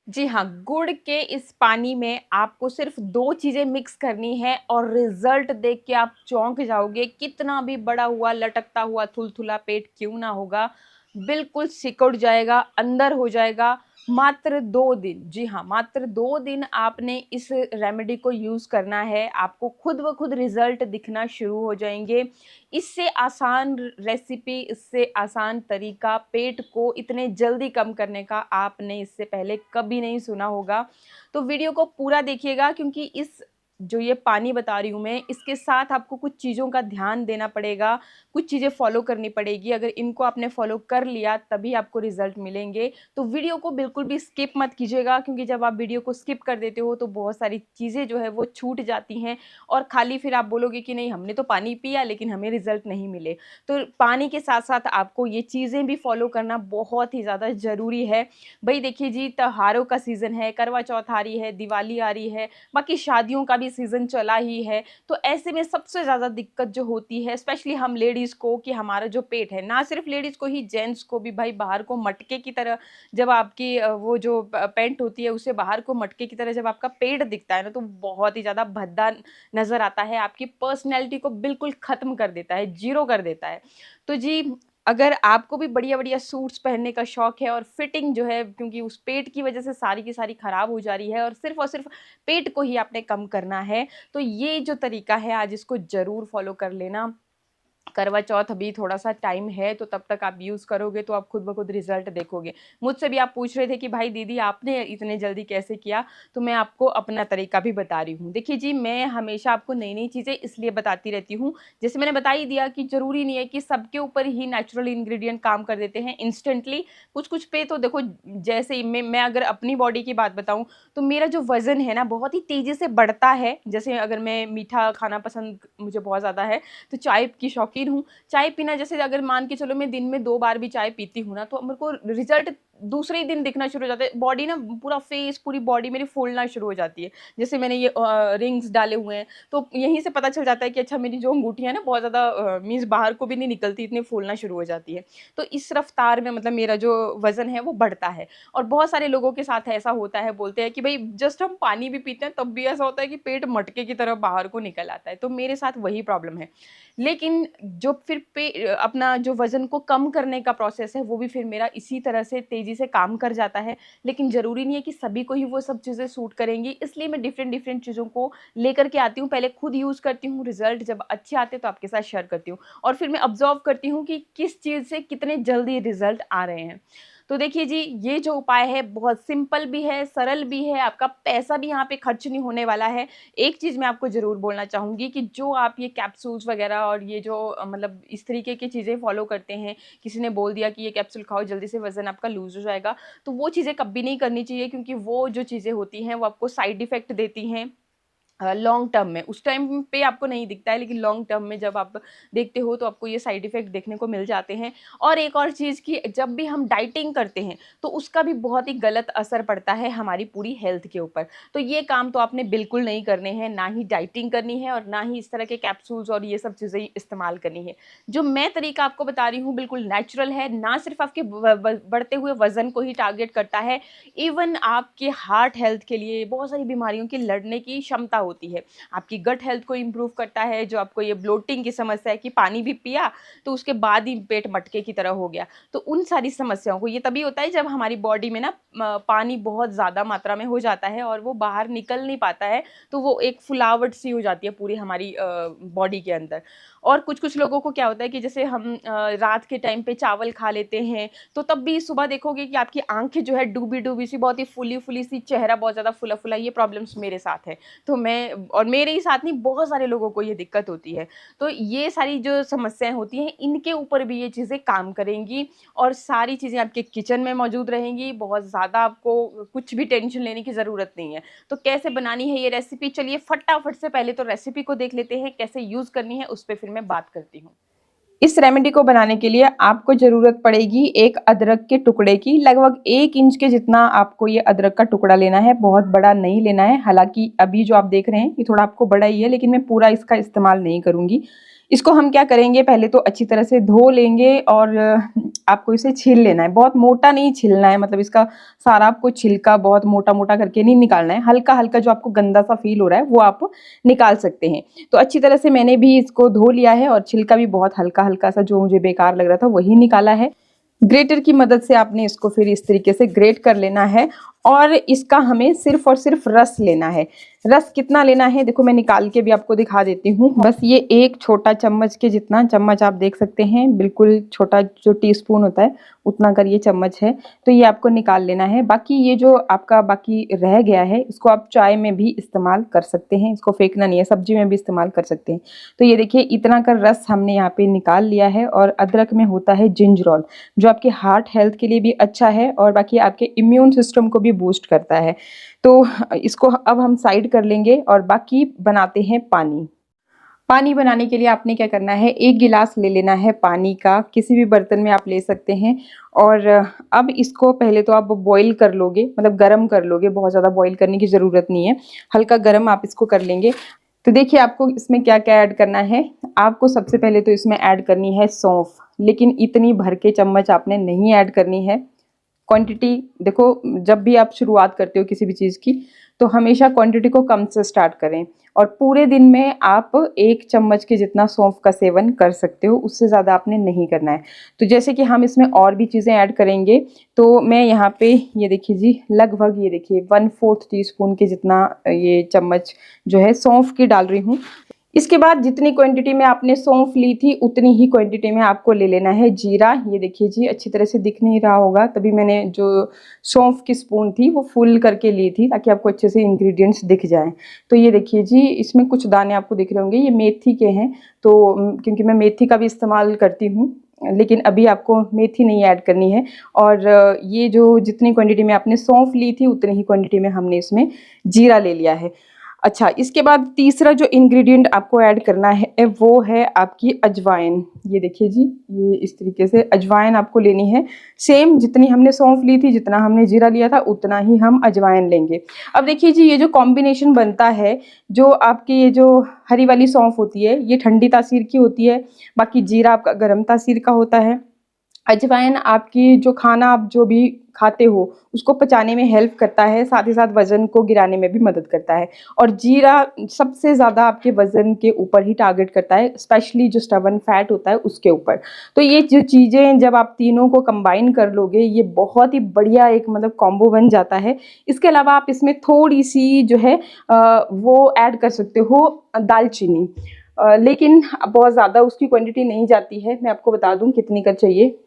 जी हाँ, गुड़ के इस पानी में आपको सिर्फ़ 2 चीज़ें मिक्स करनी है और रिज़ल्ट देख के आप चौंक जाओगे। कितना भी बड़ा हुआ, लटकता हुआ, थुलथुला पेट क्यों ना होगा, बिल्कुल सिकुड़ जाएगा, अंदर हो जाएगा। मात्र 2 दिन, जी हाँ, मात्र 2 दिन आपने इस रेमेडी को यूज़ करना है, आपको खुद ब खुद रिज़ल्ट दिखना शुरू हो जाएँगे। इससे आसान रेसिपी, इससे आसान तरीका पेट को इतने जल्दी कम करने का आपने इससे पहले कभी नहीं सुना होगा। तो वीडियो को पूरा देखिएगा क्योंकि इस जो ये पानी बता रही हूँ मैं, इसके साथ आपको कुछ चीज़ों का ध्यान देना पड़ेगा, कुछ चीज़ें फ़ॉलो करनी पड़ेगी। अगर इनको आपने फ़ॉलो कर लिया तभी आपको रिज़ल्ट मिलेंगे। तो वीडियो को बिल्कुल भी स्किप मत कीजिएगा क्योंकि जब आप वीडियो को स्किप कर देते हो तो बहुत सारी चीज़ें जो है वो छूट जाती हैं और खाली फिर आप बोलोगे कि नहीं हमने तो पानी पिया लेकिन हमें रिज़ल्ट नहीं मिले। तो पानी के साथ-साथ आपको ये चीज़ें भी फ़ॉलो करना बहुत ही ज़्यादा ज़रूरी है। भई देखिए जी, त्योहारों का सीज़न है, करवा चौथ आ रही है, दिवाली आ रही है, बाकी शादियों का भी सीज़न चला ही है। तो ऐसे में सबसे ज़्यादा दिक्कत जो होती है स्पेशली हम लेडीज़ को कि हमारा जो पेट है, ना सिर्फ़ लेडीज़ को ही जेंट्स को भी भाई बाहर को मटके की तरह जब आपकी वो जो पैंट होती है उससे बाहर को मटके की तरह जब आपका पेट दिखता है ना तो बहुत ही ज़्यादा भद्दा नज़र आता है, आपकी पर्सनैलिटी को बिल्कुल ख़त्म कर देता है, ज़ीरो कर देता है। तो जी, अगर आपको भी बढ़िया-बढ़िया सूट्स पहनने का शौक है और फिटिंग जो है क्योंकि उस पेट की वज़ह से सारी की सारी ख़राब हो जा रही है और सिर्फ़ पेट को ही आपने कम करना है, तो ये जो तरीका है आज इसको ज़रूर फ़ॉलो कर लेना। करवा चौथ अभी थोड़ा-सा टाइम है, तो तब तक आप यूज़ करोगे तो आप खुद ब खुद रिज़ल्ट देखोगे। मुझसे भी आप पूछ रहे थे कि भाई दीदी आपने इतने जल्दी कैसे किया? तो मैं आपको अपना तरीका भी बता रही हूँ। देखिए जी, मैं हमेशा आपको नई-नई चीज़ें इसलिए बताती रहती हूँ, जैसे मैंने बता ही दिया कि ज़रूरी नहीं है कि सबके ऊपर ही नेचुरल इंग्रीडिएंट काम कर देते हैं इंस्टेंटली। कुछ-कुछ पे तो देखो जैसे ही मैं अगर अपनी बॉडी की बात बताऊँ, तो मेरा जो वज़न है ना बहुत ही तेज़ी से बढ़ता है। जैसे अगर मैं मीठा खाना पसंद मुझे बहुत ज़्यादा है, तो चाय की शौकीन हूँ। चाय पीना जैसे अगर मान के चलो मैं दिन में 2 बार भी चाय पीती हूँ ना, तो मेरे को रिज़ल्ट दूसरे ही दिन दिखना शुरू हो जाता है। बॉडी ना पूरा फेस, पूरी बॉडी मेरी फूलना शुरू हो जाती है। जैसे मैंने ये रिंग्स डाले हुए हैं, तो यहीं से पता चल जाता है कि अच्छा मेरी जो अंगूठियाँ हैं ना बहुत ज़्यादा मीन्स बाहर को भी नहीं निकलती, इतनी फूलना शुरू हो जाती है। तो इस रफ़्तार में मतलब मेरा जो वज़न है वो बढ़ता है और बहुत सारे लोगों के साथ ऐसा होता है, बोलते हैं कि भई जस्ट हम पानी भी पीते हैं तब भी ऐसा होता है कि पेट मटके की तरह बाहर को निकल आता है। तो मेरे साथ वही प्रॉब्लम है। लेकिन जो फिर अपना जो वज़न को कम करने का प्रोसेस है, वो भी फिर मेरा इसी तरह से तेज़ी से काम कर जाता है। लेकिन ज़रूरी नहीं है कि सभी को ही वो सब चीज़ें सूट करेंगी, इसलिए मैं डिफ़रेंट-डिफ़रेंट चीज़ों को लेकर के आती हूँ। पहले खुद यूज़ करती हूँ, रिज़ल्ट जब अच्छे आते हैं तो आपके साथ शेयर करती हूँ और फिर मैं ऑब्ज़र्व करती हूँ कि किस चीज़ से कितने जल्दी रिज़ल्ट आ रहे हैं। तो देखिए जी, ये जो उपाय है बहुत सिंपल भी है, सरल भी है, आपका पैसा भी यहाँ पे खर्च नहीं होने वाला है। एक चीज़ मैं आपको ज़रूर बोलना चाहूँगी कि जो आप ये कैप्सूल्स वग़ैरह और ये जो मतलब इस तरीके की चीज़ें फ़ॉलो करते हैं, किसी ने बोल दिया कि ये कैप्सूल खाओ जल्दी से वज़न आपका लूज़ हो जाएगा, तो वो चीज़ें कभी नहीं करनी चाहिए क्योंकि वो जो चीज़ें होती हैं वो आपको साइड इफ़ेक्ट देती हैं लॉन्ग टर्म में। उस टाइम पे आपको नहीं दिखता है लेकिन लॉन्ग टर्म में जब आप देखते हो तो आपको ये साइड इफ़ेक्ट देखने को मिल जाते हैं। और एक और चीज़ कि जब भी हम डाइटिंग करते हैं तो उसका भी बहुत ही गलत असर पड़ता है हमारी पूरी हेल्थ के ऊपर। तो ये काम तो आपने बिल्कुल नहीं करने हैं, ना ही डाइटिंग करनी है और ना ही इस तरह के कैप्सूल्स और ये सब चीज़ें इस्तेमाल करनी है। जो मैं तरीका आपको बता रही हूँ बिल्कुल नेचुरल है, ना सिर्फ़ आपके बढ़ते हुए वज़न को ही टारगेट करता है, इवन आपके हार्ट हेल्थ के लिए बहुत सारी बीमारियों की लड़ने की क्षमता होती है। आपकी गट हेल्थ को इम्प्रूव करता है, जो आपको ये ब्लोटिंग की समस्या है कि पानी भी पिया तो उसके बाद ही पेट मटके की तरह हो गया। तो उन सारी समस्याओं को ये तभी होता है जब हमारी बॉडी में ना पानी बहुत ज़्यादा मात्रा में हो जाता है और वो बाहर निकल नहीं पाता है, तो वो एक फुलावट सी हो जाती है पूरी हमारी बॉडी के अंदर। और कुछ-कुछ लोगों को क्या होता है कि जैसे हम रात के टाइम पे चावल खा लेते हैं तो तब भी सुबह देखोगे कि आपकी आँखें जो है डूबी-डूबी सी बहुत ही फुली-फुली सी, चेहरा बहुत ज़्यादा फुला-फुला, ये प्रॉब्लम्स मेरे साथ है। तो मैं और मेरे ही साथ नहीं बहुत सारे लोगों को ये दिक्कत होती है। तो ये सारी जो समस्याएँ होती हैं इनके ऊपर भी ये चीज़ें काम करेंगी और सारी चीज़ें आपके किचन में मौजूद रहेंगी। बहुत ज़्यादा आपको कुछ भी टेंशन लेने की ज़रूरत नहीं है। तो कैसे बनानी है ये रेसिपी, चलिए फटाफट से पहले तो रेसिपी को देख लेते हैं, कैसे यूज़ करनी है उस पे फिर मैं बात करती हूँ। इस रेमेडी को बनाने के लिए आपको ज़रूरत पड़ेगी एक अदरक के टुकड़े की। लगभग 1 इंच के जितना आपको ये अदरक का टुकड़ा लेना है, बहुत बड़ा नहीं लेना है। हालाँकि अभी जो आप देख रहे हैं, ये थोड़ा आपको बड़ा ही है, लेकिन मैं पूरा इसका इस्तेमाल नहीं करूँगी। इसको हम क्या करेंगे, पहले तो अच्छी तरह से धो लेंगे और आपको इसे छील लेना है। बहुत मोटा नहीं छीलना है, मतलब इसका सारा आपको छिलका बहुत मोटा मोटा करके नहीं निकालना है, हल्का हल्का जो आपको गंदा सा फील हो रहा है वो आप निकाल सकते हैं। तो अच्छी तरह से मैंने भी इसको धो लिया है और छिलका भी बहुत हल्का हल्का सा जो मुझे बेकार लग रहा था वही निकाला है। ग्रेटर की मदद से आपने इसको फिर इस तरीके से ग्रेट कर लेना है और इसका हमें सिर्फ और सिर्फ रस लेना है। रस कितना लेना है देखो मैं निकाल के भी आपको दिखा देती हूँ। बस ये एक छोटा चम्मच के जितना, चम्मच आप देख सकते हैं बिल्कुल छोटा जो टीस्पून होता है उतना कर ये चम्मच है, तो ये आपको निकाल लेना है। बाकी ये जो आपका बाकी रह गया है इसको आप चाय में भी इस्तेमाल कर सकते हैं, इसको फेंकना नहीं है, सब्जी में भी इस्तेमाल कर सकते हैं। तो ये देखिए इतना का रस हमने यहाँ पे निकाल लिया है। और अदरक में होता है जिंजरोल जो आपके हार्ट हेल्थ के लिए भी अच्छा है और बाकी आपके इम्यून सिस्टम को भी बूस्ट करता है। तो इसको अब हम साइड कर लेंगे और बाकी बनाते हैं पानी। पानी बनाने के लिए आपने क्या करना है, एक गिलास ले लेना है पानी का, किसी भी बर्तन में आप ले सकते हैं। और अब इसको पहले तो आप बॉईल कर लोगे, मतलब गर्म कर लोगे, बहुत ज़्यादा बॉईल करने की ज़रूरत नहीं है, हल्का गर्म आप इसको कर लेंगे। तो देखिए आपको इसमें क्या क्या ऐड करना है। आपको सबसे पहले तो इसमें ऐड करनी है सौंफ, लेकिन इतनी भर के चम्मच आपने नहीं ऐड करनी है। क्वांटिटी देखो, जब भी आप शुरुआत करते हो किसी भी चीज़ की तो हमेशा क्वांटिटी को कम से स्टार्ट करें और पूरे दिन में आप 1 चम्मच के जितना सौंफ का सेवन कर सकते हो, उससे ज़्यादा आपने नहीं करना है। तो जैसे कि हम इसमें और भी चीज़ें ऐड करेंगे, तो मैं यहाँ पे ये देखिए जी लगभग ये देखिए 1/4 टीस्पून के जितना ये चम्मच जो है सौंफ की डाल रही हूँ। इसके बाद जितनी क्वांटिटी में आपने सौंफ ली थी उतनी ही क्वांटिटी में आपको ले लेना है जीरा। ये देखिए जी अच्छी तरह से दिख नहीं रहा होगा, तभी मैंने जो सौंफ की स्पून थी वो फुल करके ली थी ताकि आपको अच्छे से इंग्रेडिएंट्स दिख जाएं। तो ये देखिए जी इसमें कुछ दाने आपको दिख रहे होंगे, ये मेथी के हैं। तो क्योंकि मैं मेथी का भी इस्तेमाल करती हूँ, लेकिन अभी आपको मेथी नहीं ऐड करनी है। और ये जो जितनी क्वांटिटी में आपने सौंफ ली थी उतनी ही क्वांटिटी में हमने इसमें जीरा ले लिया है। अच्छा, इसके बाद तीसरा जो इंग्रेडिएंट आपको ऐड करना है वो है आपकी अजवाइन। ये देखिए जी, ये इस तरीके से अजवाइन आपको लेनी है। सेम जितनी हमने सौंफ ली थी, जितना हमने जीरा लिया था, उतना ही हम अजवाइन लेंगे। अब देखिए जी, ये जो कॉम्बिनेशन बनता है, जो आपकी ये जो हरी वाली सौंफ होती है ये ठंडी तासीर की होती है, बाकी जीरा आपका गर्म तासीर का होता है। अजवाइन आपकी जो खाना आप जो भी खाते हो उसको पचाने में हेल्प करता है, साथ ही साथ वज़न को गिराने में भी मदद करता है। और जीरा सबसे ज़्यादा आपके वज़न के ऊपर ही टारगेट करता है, स्पेशली जो स्टबर्न फैट होता है उसके ऊपर। तो ये जो चीज़ें जब आप तीनों को कंबाइन कर लोगे, ये बहुत ही बढ़िया एक मतलब कॉम्बो बन जाता है। इसके अलावा आप इसमें थोड़ी सी जो है वो ऐड कर सकते हो दालचीनी, लेकिन बहुत ज़्यादा उसकी क्वांटिटी नहीं जाती है। मैं आपको बता दूं कितनी कर चाहिए,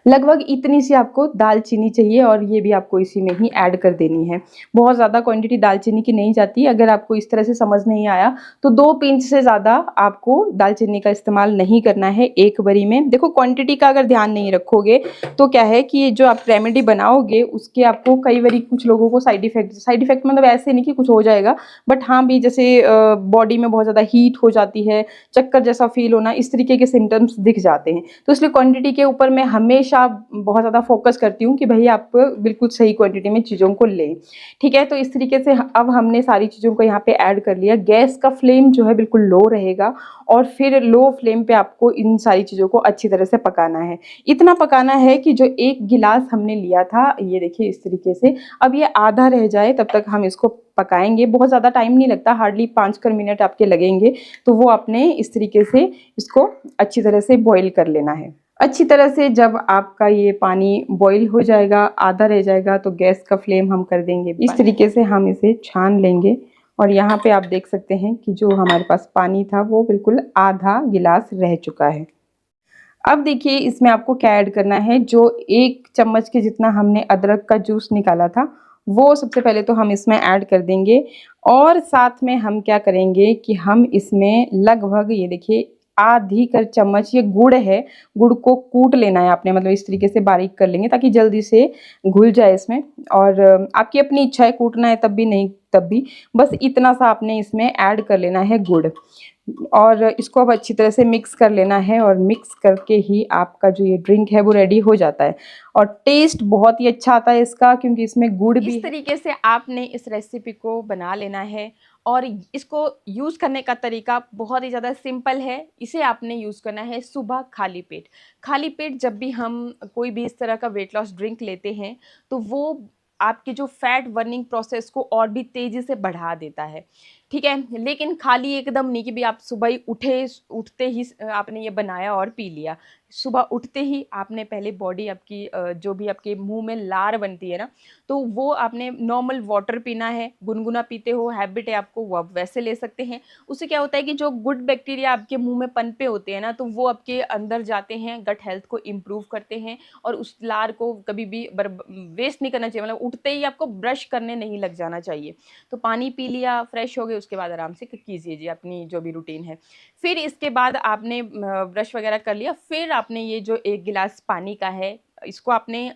लगभग इतनी सी आपको दालचीनी चाहिए और ये भी आपको इसी में ही ऐड कर देनी है। बहुत ज़्यादा क्वांटिटी दालचीनी की नहीं जाती। अगर आपको इस तरह से समझ नहीं आया तो 2 पिंच से ज़्यादा आपको दालचीनी का इस्तेमाल नहीं करना है एक बारी में। देखो क्वांटिटी का अगर ध्यान नहीं रखोगे तो क्या है कि जो आप रेमेडी बनाओगे उसके आपको कई बारी कुछ लोगों को साइड इफेक्ट मतलब ऐसे नहीं कि कुछ हो जाएगा, बट हाँ भी जैसे बॉडी में बहुत ज़्यादा हीट हो जाती है, चक्कर जैसा फील होना, इस तरीके के सिम्टम्स दिख जाते हैं। तो इसलिए क्वांटिटी के ऊपर मैं हमेशा बहुत ज़्यादा फोकस करती हूँ कि भाई आप बिल्कुल सही क्वांटिटी में चीज़ों को लें। ठीक है, तो इस तरीके से अब हमने सारी चीज़ों को यहाँ पे ऐड कर लिया। गैस का फ्लेम जो है बिल्कुल लो रहेगा और फिर लो फ्लेम पे आपको इन सारी चीज़ों को अच्छी तरह से पकाना है। इतना पकाना है कि जो 1 गिलास हमने लिया था, ये देखिए इस तरीके से, अब ये आधा रह जाए तब तक हम इसको पकाएंगे। बहुत ज़्यादा टाइम नहीं लगता, हार्डली 5 मिनट आपके लगेंगे। तो वो आपने इस तरीके से इसको अच्छी तरह से बॉईल कर लेना है। अच्छी तरह से जब आपका ये पानी बॉईल हो जाएगा, आधा रह जाएगा, तो गैस का फ्लेम हम कर देंगे इस तरीके से, हम इसे छान लेंगे। और यहाँ पे आप देख सकते हैं कि जो हमारे पास पानी था वो बिल्कुल आधा गिलास रह चुका है। अब देखिए इसमें आपको क्या ऐड करना है। जो 1 चम्मच के जितना हमने अदरक का जूस निकाला था वो सबसे पहले तो हम इसमें ऐड कर देंगे। और साथ में हम क्या करेंगे कि हम इसमें लगभग ये देखिए आधी कर चम्मच ये गुड़ है, गुड़ को कूट लेना है आपने, मतलब इस तरीके से बारीक कर लेंगे ताकि जल्दी से घुल जाए इसमें। और आपकी अपनी इच्छा है, कूटना है तब भी, नहीं तब भी, बस इतना सा आपने इसमें ऐड कर लेना है गुड़। और इसको अब अच्छी तरह से मिक्स कर लेना है और मिक्स करके ही आपका जो ये ड्रिंक है वो रेडी हो जाता है। और टेस्ट बहुत ही अच्छा आता है इसका, क्योंकि इसमें गुड़ भी इस तरीके से आपने इस रेसिपी को बना लेना है। और इसको यूज़ करने का तरीका बहुत ही ज़्यादा सिंपल है। इसे आपने यूज़ करना है सुबह खाली पेट। खाली पेट जब भी हम कोई भी इस तरह का वेट लॉस ड्रिंक लेते हैं, तो वो आपके जो फैट बर्निंग प्रोसेस को और भी तेज़ी से बढ़ा देता है, ठीक है? लेकिन खाली एकदम नहीं कि भी आप सुबह ही उठते ही आपने ये बनाया और पी लिया। सुबह उठते ही आपने पहले बॉडी आपकी जो भी आपके मुँह में लार बनती है ना, तो वो आपने नॉर्मल वाटर पीना है। गुनगुना पीते हो, हैबिट है आपको, वो आप वैसे ले सकते हैं। उससे क्या होता है कि जो गुड बैक्टीरिया आपके मुँह में पनपे होते हैं ना, तो वो आपके अंदर जाते हैं, गट हेल्थ को इम्प्रूव करते हैं। और उस लार को कभी भी वेस्ट नहीं करना चाहिए, मतलब उठते ही आपको ब्रश करने नहीं लग जाना चाहिए। तो पानी पी लिया, फ्रेश हो गए, उसके बाद आराम से कीजिए जी अपनी जो भी रूटीन है। फिर इसके बाद आपने ब्रश वगैरह कर लिया, फिर आपने ये जो 1 गिलास पानी का है, इसको आपने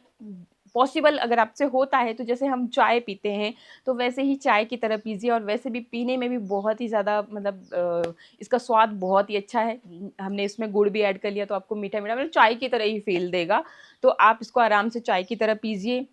पॉसिबल अगर आपसे होता है तो जैसे हम चाय पीते हैं, तो वैसे ही चाय की तरह पीजिए। और वैसे भी पीने में भी बहुत ही ज़्यादा मतलब इसका स्वाद बहुत ही अच्छा है। हमने इसमें गुड़ भी ऐड कर लिया तो आपको मीठा-मीठा मतलब चाय की तरह ही फ़ील देगा। तो आप इसको आराम से चाय की तरह पीजिए।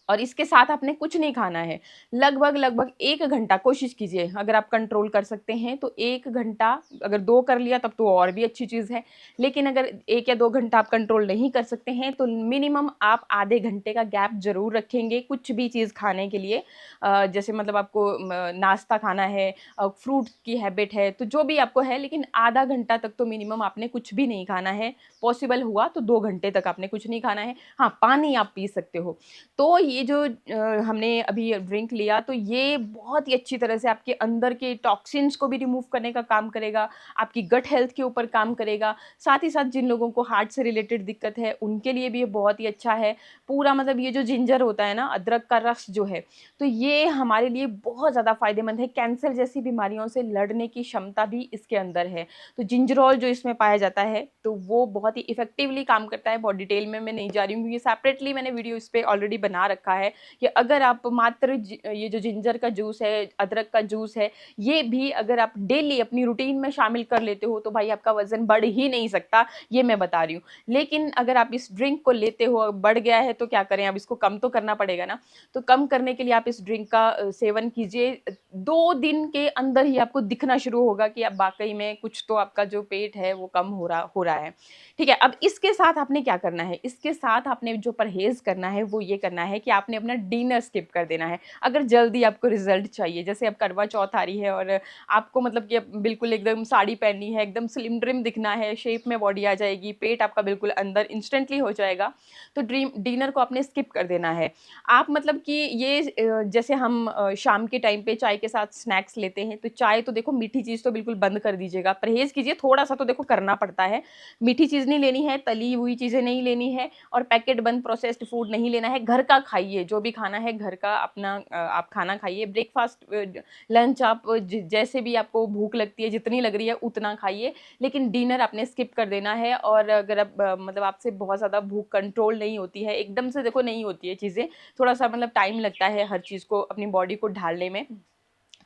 और इसके साथ आपने कुछ नहीं खाना है। लगभग 1 घंटा कोशिश कीजिए, अगर आप कंट्रोल कर सकते हैं तो 1 घंटा, अगर 2 कर लिया तब तो और भी अच्छी चीज़ है। लेकिन अगर 1 या 2 घंटा आप कंट्रोल नहीं कर सकते हैं तो मिनिमम आप आधे घंटे का गैप ज़रूर रखेंगे कुछ भी चीज़ खाने के लिए। जैसे मतलब आपको नाश्ता खाना है, फ्रूट की हैबिट है, तो जो भी आपको है, लेकिन आधा घंटा तक तो मिनिमम आपने कुछ भी नहीं खाना है। पॉसिबल हुआ तो 2 घंटे तक आपने कुछ नहीं खाना है। हाँ, पानी आप पी सकते हो। तो ये जो हमने अभी ड्रिंक लिया, तो ये बहुत ही अच्छी तरह से आपके अंदर के टॉक्सिन्स को भी रिमूव करने का काम करेगा, आपकी गट हेल्थ के ऊपर काम करेगा। साथ ही साथ जिन लोगों को हार्ट से रिलेटेड दिक्कत है, उनके लिए भी ये बहुत ही अच्छा है। पूरा मतलब ये जो जिंजर होता है ना, अदरक का रस जो है, तो ये हमारे लिए बहुत ज़्यादा फ़ायदेमंद है। कैंसर जैसी बीमारियों से लड़ने की क्षमता भी इसके अंदर है। तो जिंजरोल जो इसमें पाया जाता है, तो वो बहुत ही इफ़ेक्टिवली काम करता है। बहुत डिटेल में मैं नहीं जा रही हूँ क्योंकि सेपरेटली मैंने वीडियो इस पे ऑलरेडी बना रखा है कि अगर आप मात्र ये जो जिंजर का जूस है, अदरक का जूस है, ये भी अगर आप डेली अपनी रूटीन में शामिल कर लेते हो, तो भाई आपका वज़न बढ़ ही नहीं सकता, ये मैं बता रही हूँ। लेकिन अगर आप इस ड्रिंक को लेते हो, बढ़ गया है तो क्या करें, अब इसको कम तो करना पड़ेगा ना। तो कम करने के लिए आप इस ड्रिंक का सेवन कीजिए। 2 दिन के अंदर ही आपको दिखना शुरू होगा कि अब वाक़ई में कुछ तो आपका जो पेट है वो कम हो रहा है। ठीक है, अब इसके साथ आपने क्या करना है, इसके साथ आपने जो परहेज़ करना है वो ये करना है कि आपने अपना डिनर स्किप कर देना है। अगर जल्दी आपको रिज़ल्ट चाहिए, जैसे अब करवा चौथ आ रही है और आपको मतलब कि अब बिल्कुल एकदम साड़ी पहननी है, एकदम स्लिम ट्रिम दिखना है, शेप में बॉडी आ जाएगी, पेट आपका बिल्कुल अंदर इंस्टेंटली हो जाएगा, तो डिनर को आपने स्किप कर देना है। आप मतलब कि ये जैसे हम शाम के टाइम पे चाय के साथ स्नैक्स लेते हैं, तो चाय तो देखो मीठी चीज़ तो बिल्कुल बंद कर दीजिएगा, परहेज़ कीजिए, थोड़ा-सा तो देखो करना पड़ता है। मीठी चीज़ नहीं लेनी है, तली हुई चीज़ें नहीं लेनी है और पैकेट बंद प्रोसेस्ड फूड नहीं लेना है। घर का खाइए, जो भी खाना है घर का अपना आप खाना खाइए। ब्रेकफ़ास्ट लंच आप जैसे भी आपको भूख लगती है, जितनी लग रही है उतना खाइए, लेकिन डिनर आपने स्किप कर देना है। और अगर आप मतलब आपसे बहुत ज़्यादा भूख कंट्रोल नहीं होती है, एकदम से देखो नहीं होती है चीज़ें, थोड़ा-सा मतलब टाइम लगता है हर चीज़ को अपनी बॉडी को ढालने में।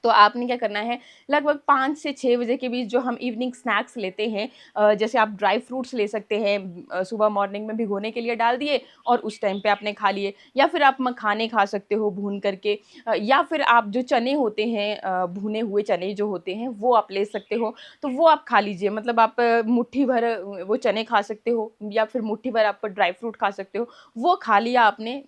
तो आपने क्या करना है, लगभग 5 से 6 बजे के बीच जो हम इवनिंग स्नैक्स लेते हैं, जैसे आप ड्राई फ्रूट्स ले सकते हैं, सुबह मॉर्निंग में भिगोने के लिए डाल दिए और उस टाइम पे आपने खा लिए, या फिर आप मखाने खा सकते हो भून करके, या फिर आप जो चने होते हैं, भुने हुए चने जो होते हैं वो आप ले सकते हो, तो वो आप खा लीजिए। मतलब आप मुट्ठी भर वो चने खा सकते हो या फिर मुट्ठी भर आप ड्राई फ्रूट खा सकते हो, वो खा लिया आपने।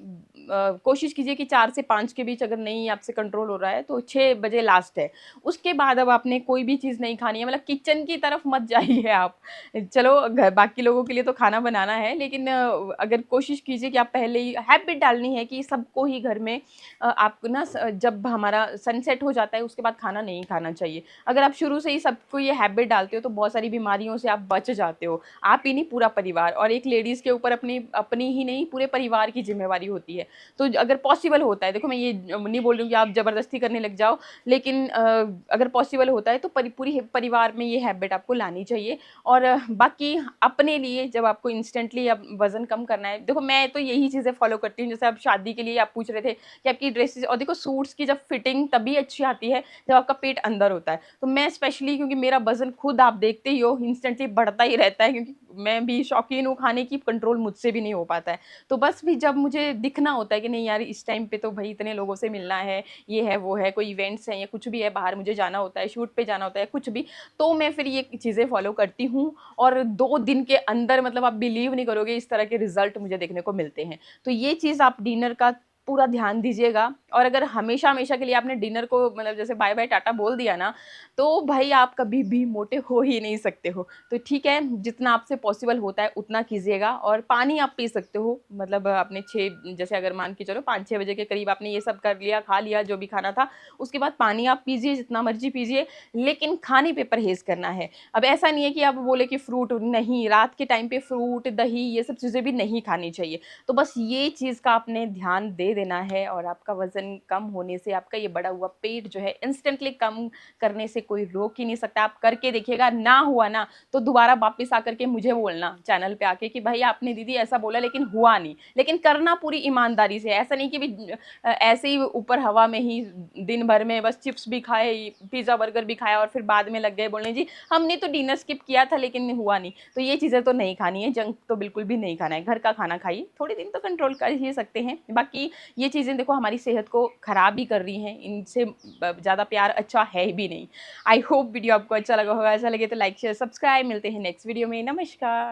कोशिश कीजिए कि 4 से 5 के बीच, अगर नहीं आपसे कंट्रोल हो रहा है तो 6 बजे लास्ट है। उसके बाद अब आपने कोई भी चीज़ नहीं खानी है, मतलब किचन की तरफ मत जाइए आप। चलो बाकी लोगों के लिए तो खाना बनाना है, लेकिन अगर कोशिश कीजिए कि आप पहले ही हैबिट डालनी है कि सबको ही घर में आपको ना जब हमारा सनसेट हो जाता है उसके बाद खाना नहीं खाना चाहिए। अगर आप शुरू से ही सबको ये हैबिट डालते हो तो बहुत सारी बीमारियों से आप बच जाते हो। आप ही नहीं, पूरा परिवार। और एक लेडीज़ के ऊपर अपनी अपनी ही नहीं, पूरे परिवार की ज़िम्मेवारी होती है। तो अगर पॉसिबल होता है, देखो मैं ये नहीं बोल रही हूँ कि आप ज़बरदस्ती करने लग जाओ, लेकिन अगर पॉसिबल होता है तो पूरी परिवार में ये हैबिट आपको लानी चाहिए। और बाकी अपने लिए जब आपको इंस्टेंटली अब वज़न कम करना है, देखो मैं तो यही चीज़ें फ़ॉलो करती हूँ। जैसे अब शादी के लिए आप पूछ रहे थे कि आपकी ड्रेसेस, और देखो सूट्स की जब फिटिंग तभी अच्छी आती है जब आपका पेट अंदर होता है। तो मैं स्पेशली, क्योंकि मेरा वज़न खुद आप देखते ही हो इंस्टेंटली बढ़ता ही रहता है, क्योंकि मैं भी शौकीन हूँ खाने की, कंट्रोल मुझसे भी नहीं हो पाता है। तो बस भी जब मुझे दिखना होता है कि नहीं यार इस टाइम पे तो भई इतने लोगों से मिलना है, ये है, वो है, कोई इवेंट्स हैं या कुछ भी है, बाहर मुझे जाना होता है, शूट पे जाना होता है, कुछ भी, तो मैं फिर ये चीज़ें फ़ॉलो करती हूँ। और 2 दिन के अंदर मतलब आप बिलीव नहीं करोगे इस तरह के रिज़ल्ट मुझे देखने को मिलते हैं। तो ये चीज़ आप डिनर का पूरा ध्यान दीजिएगा। और अगर हमेशा-हमेशा के लिए आपने डिनर को मतलब जैसे बाय-बाय टाटा बोल दिया ना, तो भाई आप कभी भी मोटे हो ही नहीं सकते हो। तो ठीक है, जितना आपसे पॉसिबल होता है उतना कीजिएगा। और पानी आप पी सकते हो, मतलब आपने 6, जैसे अगर मान के चलो 5-6 बजे के करीब आपने ये सब कर लिया, खा लिया जो भी खाना था, उसके बाद पानी आप पीजिए जितना मर्ज़ी पीजिए, लेकिन खाने पे परहेज़ करना है। अब ऐसा नहीं है कि आप बोले कि फ्रूट नहीं, रात के टाइम पे फ्रूट, दही ये सब चीज़ें भी नहीं खानी चाहिए। तो बस ये चीज़ का आपने ध्यान दे देना है, और आपका वज़न कम होने से, आपका ये बढ़ा हुआ पेट जो है इंस्टेंटली कम करने से कोई रोक ही नहीं सकता। आप करके देखिएगा, ना हुआ ना तो दोबारा वापस आकर के मुझे बोलना चैनल पे आके कि भाई आपने दीदी ऐसा बोला लेकिन हुआ नहीं। लेकिन करना पूरी ईमानदारी से, ऐसा नहीं कि ऐसे ही ऊपर हवा में ही दिन भर में बस चिप्स भी खाए, पिज़्ज़ा बर्गर भी खाया और फिर बाद में लग गए बोलने जी हमने तो डिनर स्किप किया था लेकिन हुआ नहीं। तो ये चीज़ें तो नहीं खानी है, जंक तो बिल्कुल भी नहीं खाना है, घर का खाना खाइए। थोड़े दिन तो कंट्रोल कर ही सकते हैं, बाकी ये चीज़ें देखो हमारी सेहत को ख़राब भी कर रही हैं, इनसे ज़्यादा प्यार अच्छा है भी नहीं। आई होप वीडियो आपको अच्छा लगा होगा, ऐसा लगे तो लाइक शेयर सब्सक्राइब। मिलते हैं नेक्स्ट वीडियो में। नमस्कार।